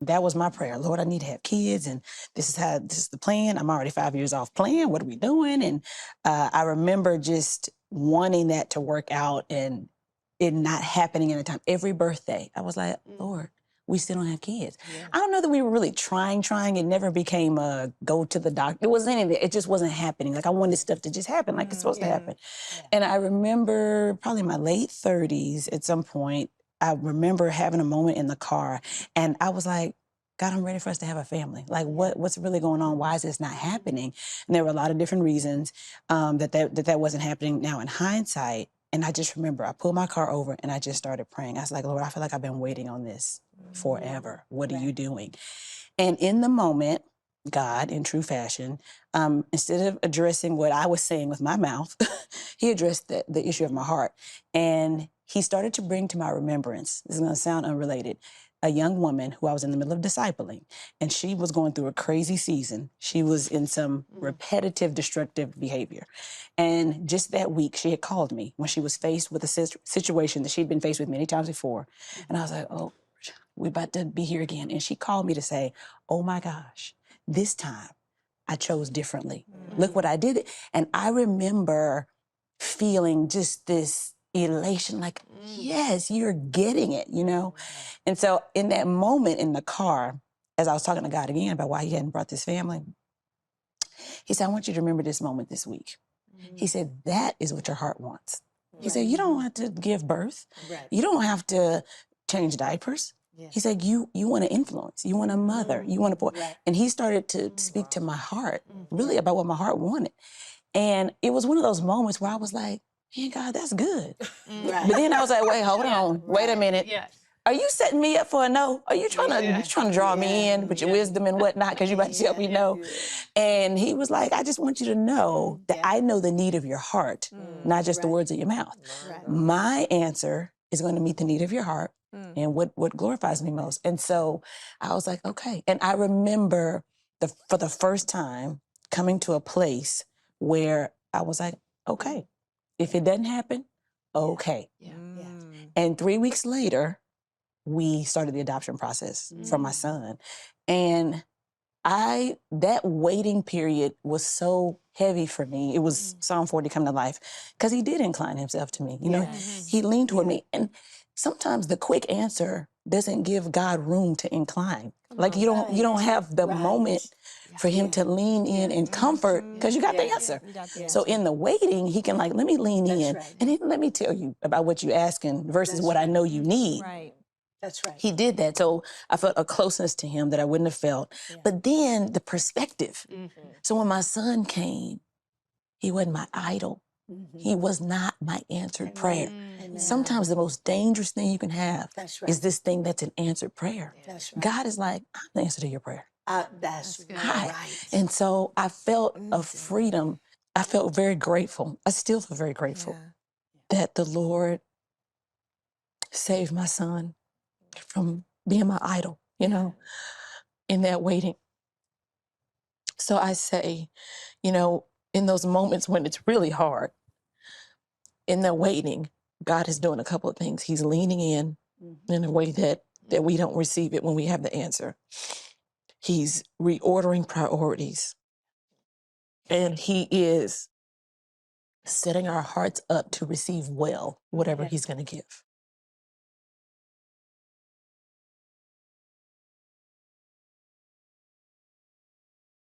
that was my prayer. Lord, I need to have kids, and this is the plan. I'm already 5 years off plan. What are we doing? And I remember just wanting that to work out and it not happening at a time. Every birthday, I was like, Lord, we still don't have kids. Yeah. I don't know that we were really trying. It never became a go to the doctor. It wasn't anything. It just wasn't happening. Like I wanted stuff to just happen like it's supposed to happen. Yeah. And I remember probably in my late 30s at some point, I remember having a moment in the car and I was like, God, I'm ready for us to have a family. Like what's really going on? Why is this not happening? And there were a lot of different reasons that wasn't happening. Now in hindsight, and I just remember I pulled my car over and I just started praying. I was like, Lord, I feel like I've been waiting on this forever. What are you doing? And in the moment, God, in true fashion, instead of addressing what I was saying with my mouth, he addressed the issue of my heart. And he started to bring to my remembrance, this is going to sound unrelated, a young woman who I was in the middle of discipling, and she was going through a crazy season. She was in some repetitive, destructive behavior. And just that week, she had called me when she was faced with a situation that she'd been faced with many times before. And I was like, oh, we're about to be here again. And she called me to say, oh my gosh, this time I chose differently. Look what I did. And I remember feeling just this elation, like, yes, you're getting it, you know? And so in that moment in the car, as I was talking to God again about why he hadn't brought this family, he said, I want you to remember this moment this week. He said, that is what your heart wants. He said, you don't have to give birth. You don't have to change diapers. He said, you want to influence, you want a mother, you want to pour. And he started to speak to my heart, really about what my heart wanted. And it was one of those moments where I was like, man, God, that's good. But then I was like, wait, hold on, wait a minute. Are you setting me up for a no? Are you trying to draw me in with your wisdom and whatnot because you about to tell me no? And he was like, I just want you to know that I know the need of your heart, not just the words of your mouth. My answer is going to meet the need of your heart and what glorifies me most. And so I was like, okay. And I remember for the first time coming to a place where I was like, okay, if it doesn't happen, okay. And 3 weeks later, we started the adoption process for my son. And that waiting period was so heavy for me. It was Psalm 40 come to life because he did incline himself to me. You know, he leaned toward me. And sometimes the quick answer doesn't give God room to incline. Like you don't have the moment for him to lean in and comfort because you got the answer. So in the waiting, he can let me lean in and let me tell you about what you're asking versus what I know you need. That's right. He did that. So I felt a closeness to him that I wouldn't have felt. But then the perspective. So when my son came, he wasn't my idol. He was not my answered prayer. Sometimes the most dangerous thing you can have is this thing that's an answered prayer. God is like, I'm the answer to your prayer. That's right. And so I felt a freedom. I felt very grateful. I still feel very grateful that the Lord saved my son from being my idol, you know, in that waiting. So I say, you know, in those moments when it's really hard, in the waiting, God is doing a couple of things. He's leaning in a way that we don't receive it when we have the answer. He's reordering priorities. And he is setting our hearts up to receive well whatever he's going to give.